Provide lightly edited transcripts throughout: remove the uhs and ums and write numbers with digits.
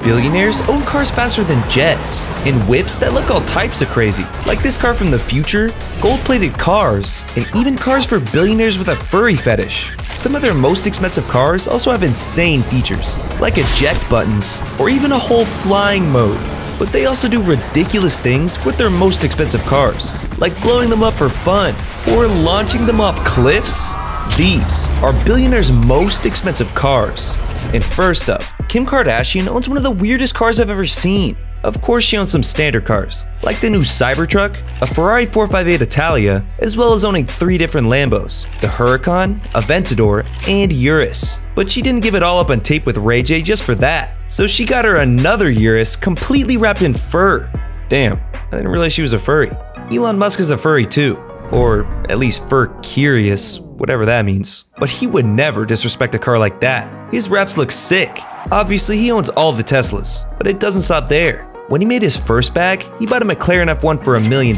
Billionaires own cars faster than jets, and whips that look all types of crazy, like this car from the future, gold-plated cars, and even cars for billionaires with a furry fetish. Some of their most expensive cars also have insane features, like eject buttons, or even a whole flying mode. But they also do ridiculous things with their most expensive cars, like blowing them up for fun, or launching them off cliffs. These are billionaires' most expensive cars. And first up, Kim Kardashian owns one of the weirdest cars I've ever seen. Of course, she owns some standard cars, like the new Cybertruck, a Ferrari 458 Italia, as well as owning 3 different Lambos, the Huracan, Aventador, and Urus. But she didn't give it all up on tape with Ray J just for that, so she got her another Urus completely wrapped in fur. Damn, I didn't realize she was a furry. Elon Musk is a furry too, or at least fur-curious, whatever that means. But he would never disrespect a car like that. His wraps look sick. Obviously, he owns all of the Teslas, but it doesn't stop there. When he made his first bag, he bought a McLaren F1 for $1 million.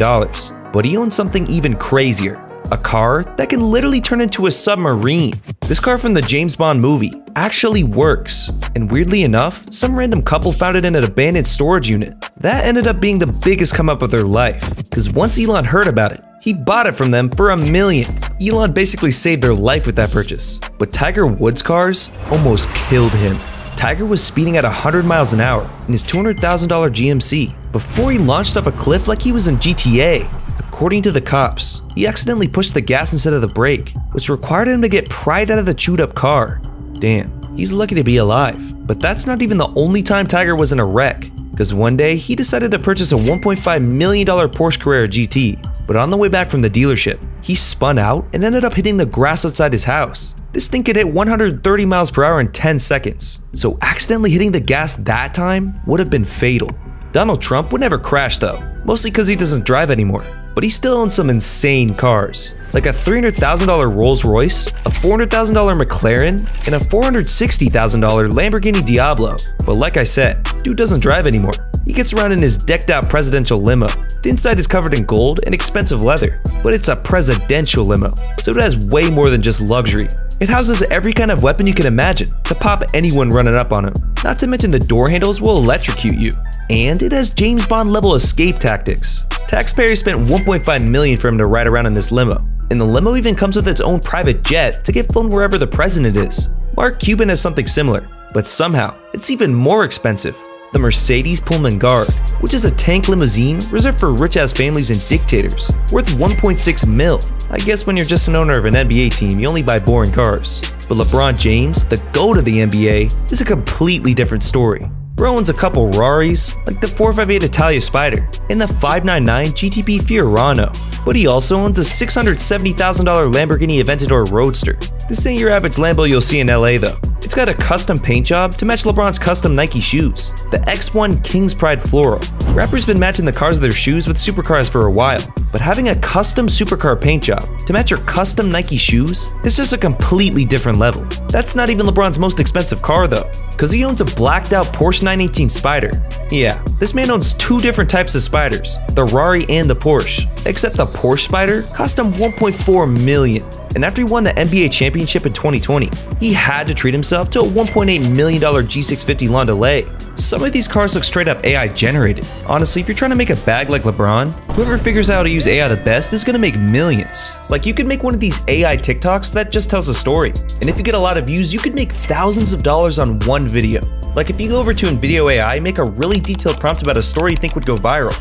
But he owns something even crazier, a car that can literally turn into a submarine. This car from the James Bond movie actually works, and weirdly enough, some random couple found it in an abandoned storage unit. That ended up being the biggest come up of their life, because once Elon heard about it, he bought it from them for $1 million. Elon basically saved their life with that purchase. But Tiger Woods' cars almost killed him. Tiger was speeding at 100 miles an hour in his $200,000 GMC before he launched off a cliff like he was in GTA. According to the cops, he accidentally pushed the gas instead of the brake, which required him to get pried out of the chewed up car. Damn, he's lucky to be alive. But that's not even the only time Tiger was in a wreck, because one day he decided to purchase a $1.5 million Porsche Carrera GT. But on the way back from the dealership, he spun out and ended up hitting the grass outside his house. This thing could hit 130 miles per hour in 10 seconds, so accidentally hitting the gas that time would have been fatal. Donald Trump would never crash though, mostly because he doesn't drive anymore. But he still owns some insane cars, like a $300,000 Rolls Royce, a $400,000 McLaren, and a $460,000 Lamborghini Diablo. But like I said, dude doesn't drive anymore. He gets around in his decked out presidential limo. The inside is covered in gold and expensive leather, but it's a presidential limo, so it has way more than just luxury. It houses every kind of weapon you can imagine to pop anyone running up on him. Not to mention the door handles will electrocute you. And it has James Bond level escape tactics. Taxpayers spent $1.5 million for him to ride around in this limo. And the limo even comes with its own private jet to get flown wherever the president is. Mark Cuban has something similar, but somehow it's even more expensive. The Mercedes Pullman Guard, which is a tank limousine reserved for rich-ass families and dictators, worth $1.6 mil. I guess when you're just an owner of an NBA team, you only buy boring cars. But LeBron James, the GOAT of the NBA, is a completely different story. Bro owns a couple Raris, like the 458 Italia Spider and the 599 GTP Fiorano. But he also owns a $670,000 Lamborghini Aventador Roadster. This ain't your average Lambo you'll see in LA though. It's got a custom paint job to match LeBron's custom Nike shoes, the X1 King's Pride Floral. Rappers been matching the cars of their shoes with supercars for a while, but having a custom supercar paint job to match your custom Nike shoes is just a completely different level. That's not even LeBron's most expensive car though, because he owns a blacked out Porsche 918 Spider. Yeah, this man owns 2 different types of Spiders, the Rari and the Porsche, except the Porsche Spider cost him $1.4 million. And after he won the NBA championship in 2020, he had to treat himself to a $1.8 million G650 Landaulet. Some of these cars look straight up AI generated. Honestly, if you're trying to make a bag like LeBron, whoever figures out how to use AI the best is gonna make millions. Like you could make one of these AI TikToks that just tells a story. And if you get a lot of views, you could make thousands of dollars on one video. Like if you go over to NVIDIA AI, make a really detailed prompt about a story you think would go viral.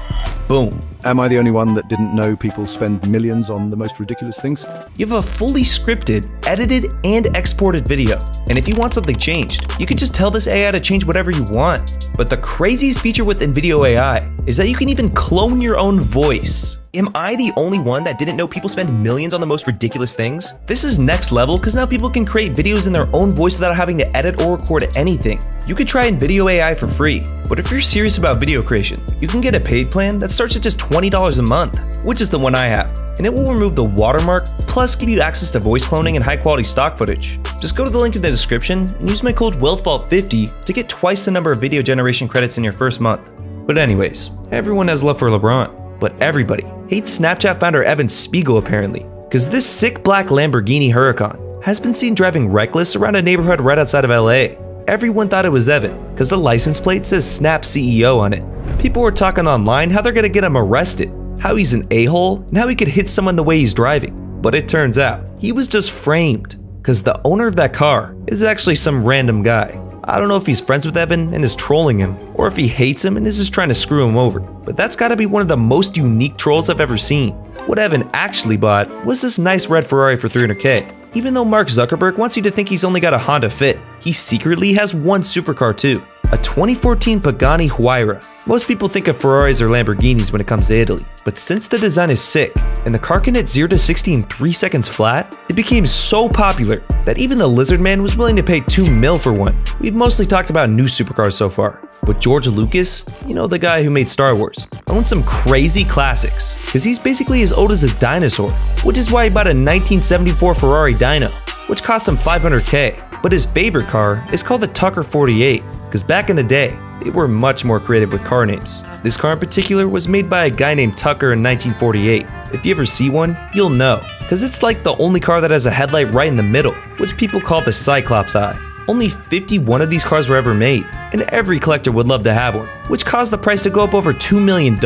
Boom. Am I the only one that didn't know people spend millions on the most ridiculous things? You have a fully scripted, edited, and exported video. And if you want something changed, you can just tell this AI to change whatever you want. But the craziest feature with NVIDIA AI is that you can even clone your own voice. Am I the only one that didn't know people spend millions on the most ridiculous things? This is next level because now people can create videos in their own voice without having to edit or record anything. You could try NVIDIA AI for free, but if you're serious about video creation, you can get a paid plan that starts at just $20 a month, which is the one I have, and it will remove the watermark plus give you access to voice cloning and high quality stock footage. Just go to the link in the description and use my code WealthVault50 to get twice the number of video generation credits in your first month. But anyways, everyone has love for LeBron, but everybody hates Snapchat founder Evan Spiegel apparently, because this sick black Lamborghini Huracan has been seen driving reckless around a neighborhood right outside of LA. Everyone thought it was Evan, because the license plate says Snap CEO on it. People were talking online how they're gonna get him arrested, how he's an a-hole, and how he could hit someone the way he's driving. But it turns out, he was just framed, because the owner of that car is actually some random guy. I don't know if he's friends with Evan and is trolling him, or if he hates him and is just trying to screw him over. But that's gotta be one of the most unique trolls I've ever seen. What Evan actually bought was this nice red Ferrari for $300K. Even though Mark Zuckerberg wants you to think he's only got a Honda Fit, he secretly has one supercar too. A 2014 Pagani Huayra. Most people think of Ferraris or Lamborghinis when it comes to Italy, but since the design is sick, and the car can hit 0 to 60 in 3 seconds flat, it became so popular that even the Lizard Man was willing to pay $2 million for one. We've mostly talked about new supercars so far, but George Lucas, you know, the guy who made Star Wars, owns some crazy classics, because he's basically as old as a dinosaur, which is why he bought a 1974 Ferrari Dino, which cost him $500K. But his favorite car is called the Tucker 48, because back in the day, they were much more creative with car names. This car in particular was made by a guy named Tucker in 1948. If you ever see one, you'll know, because it's like the only car that has a headlight right in the middle, which people call the Cyclops Eye. Only 51 of these cars were ever made, and every collector would love to have one, which caused the price to go up over $2 million.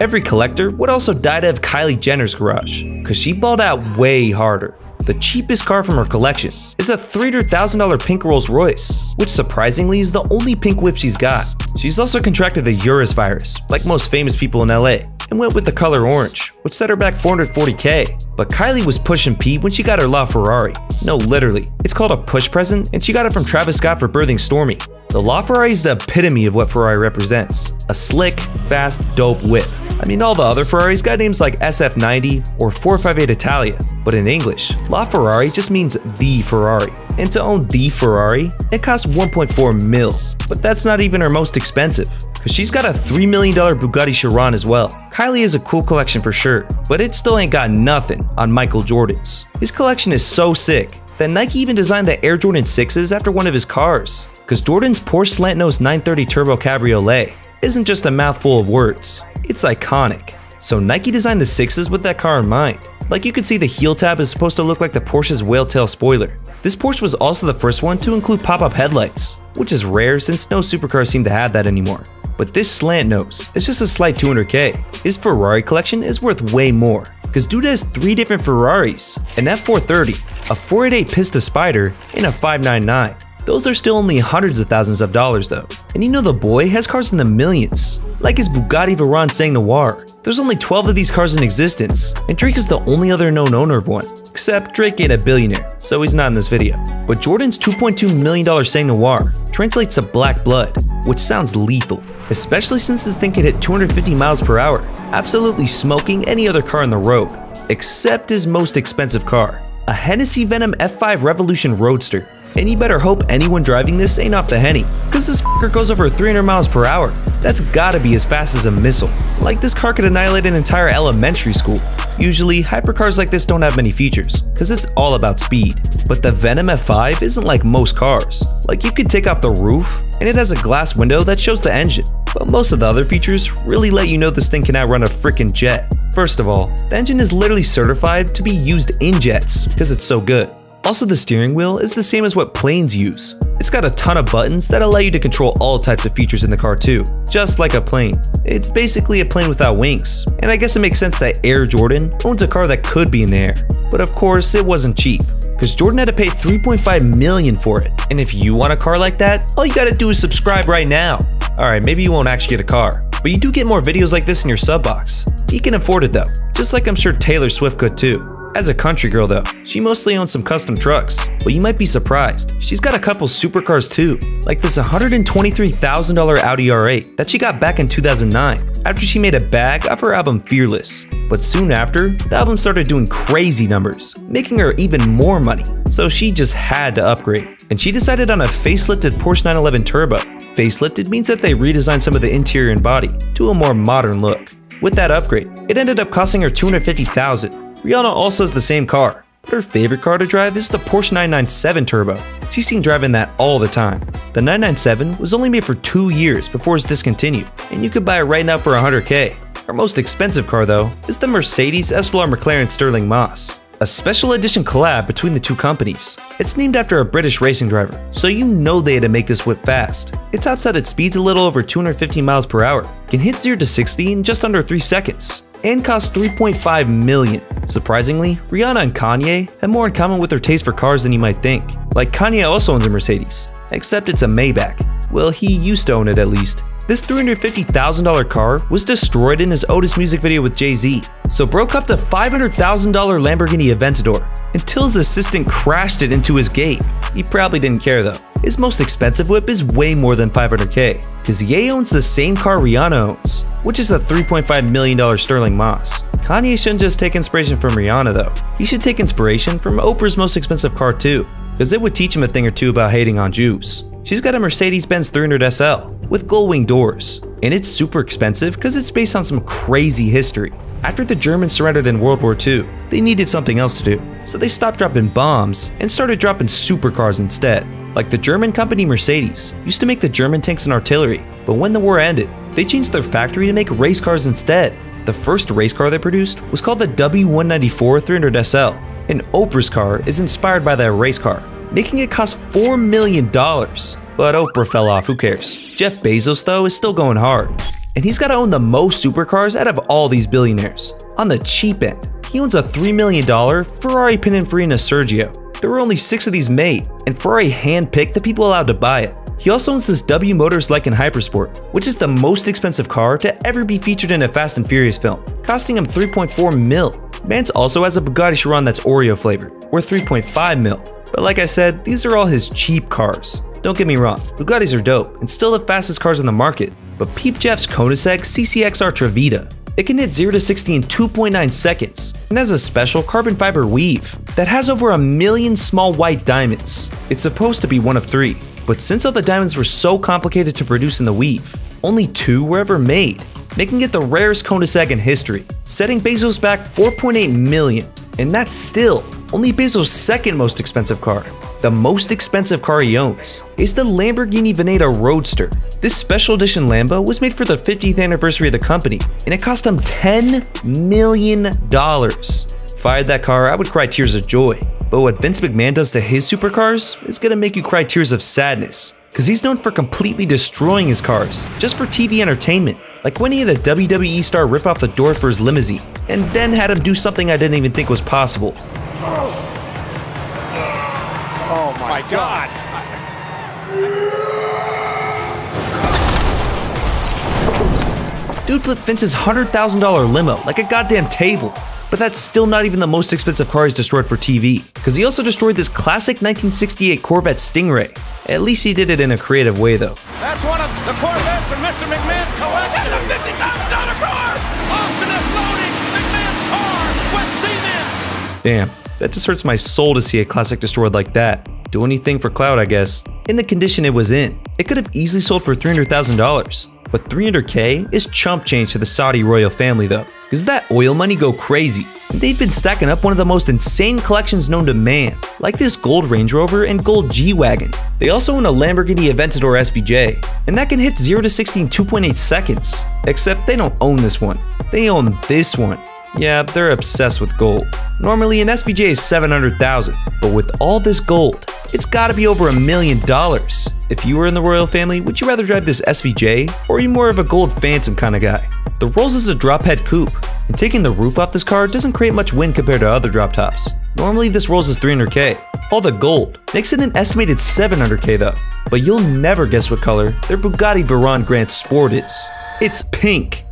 Every collector would also die to have Kylie Jenner's garage, because she balled out way harder. The cheapest car from her collection is a $300,000 pink Rolls Royce, which surprisingly is the only pink whip she's got. She's also contracted the Urus virus, like most famous people in LA, and went with the color orange, which set her back $440K. But Kylie was pushing Pete when she got her LaFerrari. No, literally. It's called a push present, and she got it from Travis Scott for birthing Stormy. The LaFerrari is the epitome of what Ferrari represents. A slick, fast, dope whip. I mean, all the other Ferraris got names like SF90 or 458 Italia, but in English, LaFerrari just means the Ferrari. And to own the Ferrari, it costs $1.4 million. But that's not even her most expensive, because she's got a $3 million Bugatti Chiron as well. Kylie is a cool collection for sure, but it still ain't got nothing on Michael Jordan's. His collection is so sick that Nike even designed the Air Jordan 6s after one of his cars, because Jordan's Porsche Slant Nose 930 Turbo Cabriolet isn't just a mouthful of words, it's iconic. So Nike designed the 6s with that car in mind. Like you could see the heel tab is supposed to look like the Porsche's whale tail spoiler. This Porsche was also the first one to include pop-up headlights, which is rare since no supercars seem to have that anymore. But this slant nose is just a slight $200K. His Ferrari collection is worth way more, because dude has 3 different Ferraris, an F430, a 488 Pista Spider, and a 599. Those are still only hundreds of thousands of dollars though. And you know the boy has cars in the millions, like his Bugatti Veyron Sang Noir. There's only 12 of these cars in existence, and Drake is the only other known owner of one. Except Drake ain't a billionaire, so he's not in this video. But Jordan's $2.2 million Sang Noir translates to black blood, which sounds lethal, especially since this thing could hit 250 miles per hour, absolutely smoking any other car on the road, except his most expensive car, a Hennessy Venom F5 Revolution Roadster. And you better hope anyone driving this ain't off the Henny, cause this f***er goes over 300 miles per hour. That's gotta be as fast as a missile. Like this car could annihilate an entire elementary school. Usually, hypercars like this don't have many features, cause it's all about speed. But the Venom F5 isn't like most cars. Like you could take off the roof, and it has a glass window that shows the engine. But most of the other features really let you know this thing can outrun a frickin' jet. First of all, the engine is literally certified to be used in jets, cause it's so good. Also, the steering wheel is the same as what planes use. It's got a ton of buttons that allow you to control all types of features in the car too, just like a plane. It's basically a plane without wings, and I guess it makes sense that Air Jordan owns a car that could be in the air. But of course, it wasn't cheap, because Jordan had to pay $3.5 million for it. And if you want a car like that, all you gotta do is subscribe right now. Alright, maybe you won't actually get a car, but you do get more videos like this in your sub box. You can afford it though, just like I'm sure Taylor Swift could too. As a country girl though, she mostly owns some custom trucks, but you might be surprised, she's got a couple supercars too, like this $123,000 Audi R8 that she got back in 2009 after she made a bag of her album Fearless. But soon after, the album started doing crazy numbers, making her even more money, so she just had to upgrade. And she decided on a facelifted Porsche 911 Turbo. Facelifted means that they redesigned some of the interior and body to a more modern look. With that upgrade, it ended up costing her $250,000. Rihanna also has the same car, but her favorite car to drive is the Porsche 997 Turbo. She's seen driving that all the time. The 997 was only made for 2 years before it's discontinued, and you could buy it right now for $100K. Her most expensive car though is the Mercedes SLR McLaren Sterling Moss, a a special edition collab between the two companies. It's named after a British racing driver, so you know they had to make this whip fast. It tops out at speeds a little over 215 miles per hour, can hit 0 to 60 in just under 3 seconds, and costs $3.5 million. Surprisingly, Rihanna and Kanye have more in common with their taste for cars than you might think. Like, Kanye also owns a Mercedes, except it's a Maybach. Well, he used to own it at least. This $350,000 car was destroyed in his Otis music video with Jay-Z, so broke up the $500,000 Lamborghini Aventador until his assistant crashed it into his gate. He probably didn't care though. His most expensive whip is way more than $500K, because Ye owns the same car Rihanna owns, which is the $3.5 million Sterling Moss. Kanye shouldn't just take inspiration from Rihanna though. He should take inspiration from Oprah's most expensive car too, because it would teach him a thing or two about hating on Jews. She's got a Mercedes-Benz 300 SL with gull-wing doors, and it's super expensive because it's based on some crazy history. After the Germans surrendered in World War II, they needed something else to do, so they stopped dropping bombs and started dropping supercars instead. Like the German company Mercedes used to make the German tanks and artillery, but when the war ended, they changed their factory to make race cars instead. The first race car they produced was called the W194 300 SL, and Oprah's car is inspired by that race car, making it cost $4 million. But Oprah fell off, who cares? Jeff Bezos though is still going hard, and he's got to own the most supercars out of all these billionaires. On the cheap end, he owns a $3 million Ferrari Pininfarina Sergio. There were only 6 of these made, and Ferrari handpicked the people allowed to buy it. He also owns this W Motors Lykan Hypersport, which is the most expensive car to ever be featured in a Fast and Furious film, costing him $3.4 mil. Mance also has a Bugatti Chiron that's Oreo flavored, worth $3.5 mil. But like I said, these are all his cheap cars. Don't get me wrong, Bugattis are dope and still the fastest cars on the market, but peep Jeff's Koenigsegg CCXR Trevita. It can hit 0 to 60 in 2.9 seconds and has a special carbon fiber weave that has over 1 million small white diamonds. It's supposed to be one of 3, but since all the diamonds were so complicated to produce in the weave, only 2 were ever made, making it the rarest Koenigsegg in history, setting Bezos back $4.8 million. And that's still only Bezos' second most expensive car. The most expensive car he owns is the Lamborghini Veneta Roadster. This special edition Lambo was made for the 50th anniversary of the company, and it cost him $10 million. If I had that car, I would cry tears of joy. But what Vince McMahon does to his supercars is gonna make you cry tears of sadness, because he's known for completely destroying his cars just for TV entertainment. Like when he had a WWE star rip off the door for his limousine, and then had him do something I didn't even think was possible. Oh my God. Dude flipped Vince's $100,000 limo like a goddamn table. But that's still not even the most expensive car he's destroyed for TV, because he also destroyed this classic 1968 Corvette Stingray. At least he did it in a creative way though. That's one of the Corvettes in Mr. McMahon's collection. That's a $50,000 car. Austin is loading McMahon's car with cement. Damn, that just hurts my soul to see a classic destroyed like that. Do anything for clout, I guess. In the condition it was in, it could have easily sold for $300,000. But $300K is chump change to the Saudi royal family though, because that oil money go crazy. And they've been stacking up one of the most insane collections known to man, like this gold Range Rover and gold G-Wagon. They also own a Lamborghini Aventador SVJ, and that can hit 0 to 60 in 2.8 seconds. Except they don't own this one, they own this one. Yeah, they're obsessed with gold. Normally an SVJ is $700,000, but with all this gold, it's gotta be over $1 million. If you were in the royal family, would you rather drive this SVJ, or are you more of a gold Phantom kind of guy? The Rolls is a drop head coupe, and taking the roof off this car doesn't create much wind compared to other drop tops. Normally this Rolls is $300K. All the gold makes it an estimated $700K though. But you'll never guess what color their Bugatti Veyron Grand Sport is. It's pink.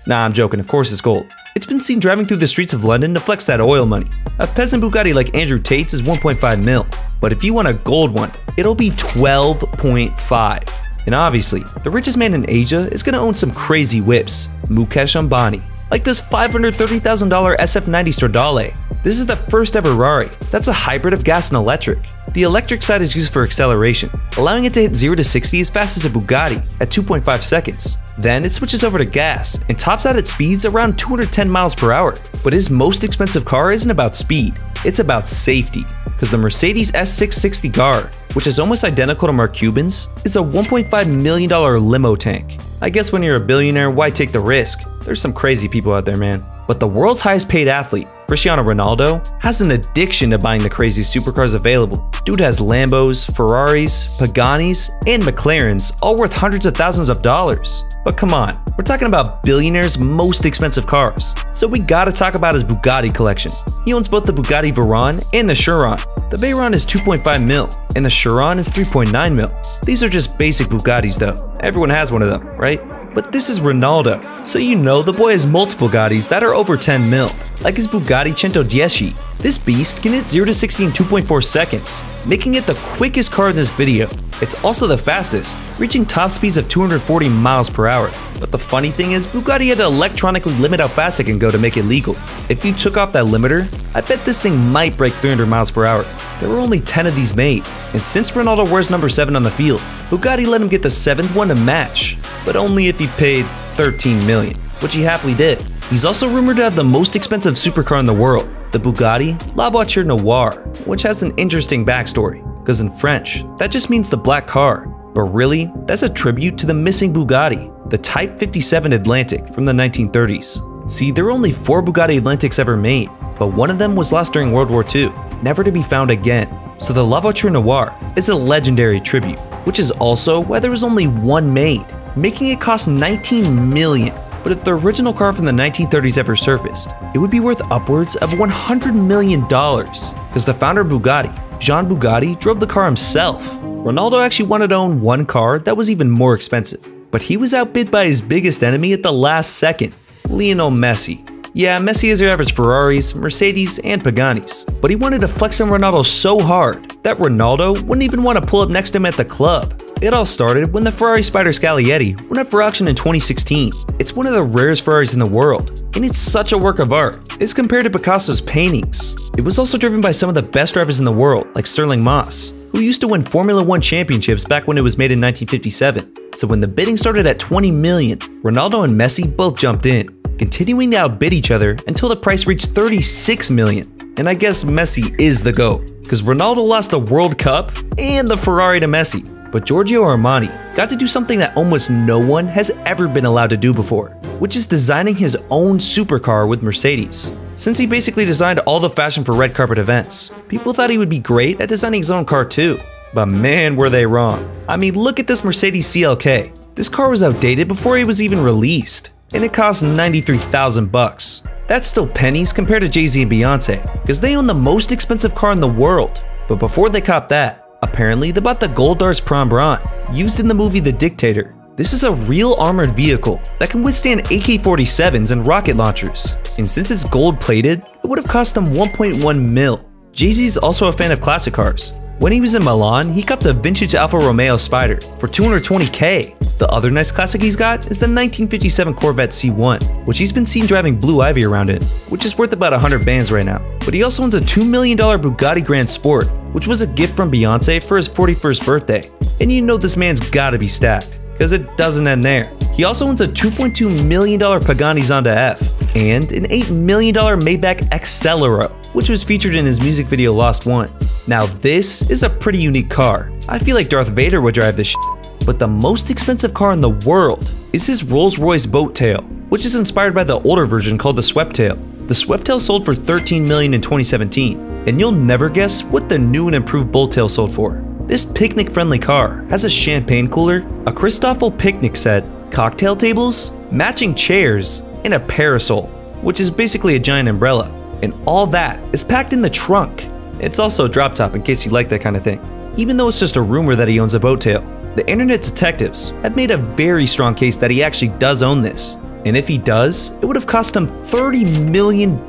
Nah, I'm joking, of course it's gold. It's been seen driving through the streets of London to flex that oil money. A peasant Bugatti like Andrew Tate's is 1.5 mil, but if you want a gold one, it'll be 12.5. And obviously, the richest man in Asia is gonna own some crazy whips, Mukesh Ambani. Like this $530,000 SF90 Stradale. This is the first ever Rari that's a hybrid of gas and electric. The electric side is used for acceleration, allowing it to hit 0 to 60 as fast as a Bugatti at 2.5 seconds. Then it switches over to gas and tops out at speeds around 210 miles per hour. But his most expensive car isn't about speed, it's about safety. Because the Mercedes S660 GAR, which is almost identical to Mark Cuban's, is a $1.5 million limo tank. I guess when you're a billionaire, why take the risk? There's some crazy people out there, man. But the world's highest paid athlete, Cristiano Ronaldo, has an addiction to buying the craziest supercars available. Dude has Lambos, Ferraris, Paganis, and McLarens, all worth hundreds of thousands of dollars. But come on, we're talking about Billionaire's most expensive cars, so we gotta talk about his Bugatti collection. He owns both the Bugatti Veyron and the Chiron. The Veyron is 2.5 mil, and the Chiron is 3.9 mil. These are just basic Bugattis though. Everyone has one of them, right? But this is Ronaldo, so you know the boy has multiple Bugattis that are over 10 mil, like his Bugatti 110. This beast can hit 0 to 60 in 2.4 seconds, making it the quickest car in this video. It's also the fastest, reaching top speeds of 240 miles per hour. But the funny thing is, Bugatti had to electronically limit how fast it can go to make it legal. If you took off that limiter, I bet this thing might break 300 miles per hour. There were only 10 of these made, and since Ronaldo wears number 7 on the field, Bugatti let him get the 7th one to match, but only if he paid 13 million, which he happily did. He's also rumored to have the most expensive supercar in the world, the Bugatti La Voiture Noire, which has an interesting backstory, because in French, that just means the black car. But really, that's a tribute to the missing Bugatti, the Type 57 Atlantic from the 1930s. See, there were only 4 Bugatti Atlantics ever made, but one of them was lost during World War II, never to be found again. So the La Voiture Noire is a legendary tribute, which is also why there was only one made, making it cost 19 million. But if the original car from the 1930s ever surfaced, it would be worth upwards of $100 million, because the founder of Bugatti, Jean Bugatti, drove the car himself. Ronaldo actually wanted to own one car that was even more expensive, but he was outbid by his biggest enemy at the last second, Lionel Messi. Yeah, Messi has your average Ferraris, Mercedes, and Paganis, but he wanted to flex on Ronaldo so hard that Ronaldo wouldn't even want to pull up next to him at the club. It all started when the Ferrari Spider Scaglietti went up for auction in 2016. It's one of the rarest Ferraris in the world, and it's such a work of art. It's compared to Picasso's paintings. It was also driven by some of the best drivers in the world, like Stirling Moss, who used to win Formula 1 championships back when it was made in 1957. So when the bidding started at 20 million, Ronaldo and Messi both jumped in, continuing to outbid each other until the price reached 36 million. And I guess Messi is the GOAT, because Ronaldo lost the World Cup and the Ferrari to Messi. But Giorgio Armani got to do something that almost no one has ever been allowed to do before, which is designing his own supercar with Mercedes. Since he basically designed all the fashion for red carpet events, people thought he would be great at designing his own car too. But man, were they wrong. I mean, look at this Mercedes CLK. This car was outdated before it was even released, and it cost 93,000 bucks. That's still pennies compared to Jay-Z and Beyonce, because they own the most expensive car in the world. But before they copped that, apparently they bought the Goldars Prom Bron, used in the movie The Dictator. This is a real armored vehicle that can withstand AK-47s and rocket launchers, and since it's gold-plated, it would have cost them 1.1 mil. Jay-Z is also a fan of classic cars. When he was in Milan, he copped a vintage Alfa Romeo Spider for 220k. The other nice classic he's got is the 1957 Corvette C1, which he's been seen driving Blue Ivy around in, which is worth about 100 bands right now. But he also owns a $2 million Bugatti Grand Sport, which was a gift from Beyonce for his 41st birthday. And you know this man's gotta be stacked, because it doesn't end there. He also owns a $2.2 million Pagani Zonda F, and an $8 million Maybach Accelero, which was featured in his music video Lost One. Now this is a pretty unique car. I feel like Darth Vader would drive this shit. But the most expensive car in the world is his Rolls-Royce Boat Tail, which is inspired by the older version called the Sweptail. The Sweptail sold for $13 million in 2017, and you'll never guess what the new and improved Boat Tail sold for. This picnic-friendly car has a champagne cooler, a Christoffel picnic set, cocktail tables, matching chairs, and a parasol, which is basically a giant umbrella. And all that is packed in the trunk. It's also a drop top in case you like that kind of thing. Even though it's just a rumor that he owns a boat tail, the internet detectives have made a very strong case that he actually does own this. And if he does, it would have cost him $30 million,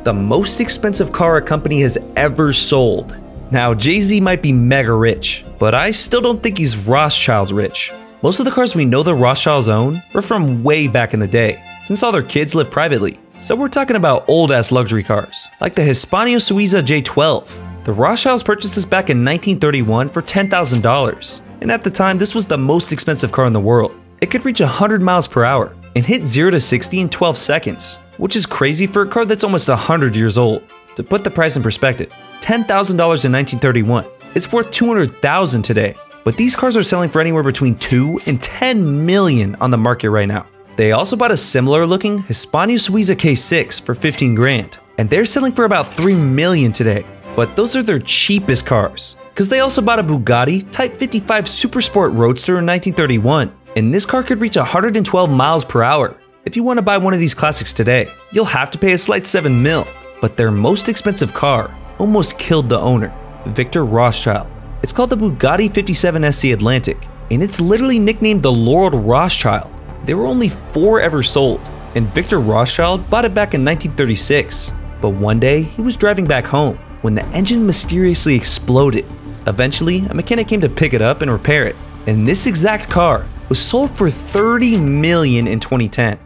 the most expensive car a company has ever sold. Now, Jay-Z might be mega rich, but I still don't think he's Rothschild's rich. Most of the cars we know the Rothschilds own were from way back in the day, since all their kids live privately. So we're talking about old-ass luxury cars, like the Hispanio Suiza J12. The Rothschilds purchased this back in 1931 for $10,000. And at the time, this was the most expensive car in the world. It could reach 100 miles per hour and hit 0 to 60 in 12 seconds, which is crazy for a car that's almost 100 years old. To put the price in perspective, $10,000 in 1931. It's worth $200,000 today. But these cars are selling for anywhere between $2 and $10 million on the market right now. They also bought a similar looking Hispanio Suiza K6 for 15 grand. and they're selling for about $3 million today. But those are their cheapest cars, because they also bought a Bugatti Type 55 Supersport Roadster in 1931, and this car could reach 112 miles per hour. If you want to buy one of these classics today, you'll have to pay a slight $7 million. But their most expensive car almost killed the owner, Victor Rothschild. It's called the Bugatti 57 SC Atlantic, and it's literally nicknamed the Laurel Rothschild. There were only 4 ever sold, and Victor Rothschild bought it back in 1936. But one day, he was driving back home when the engine mysteriously exploded. Eventually, a mechanic came to pick it up and repair it, and this exact car was sold for $30 million in 2010.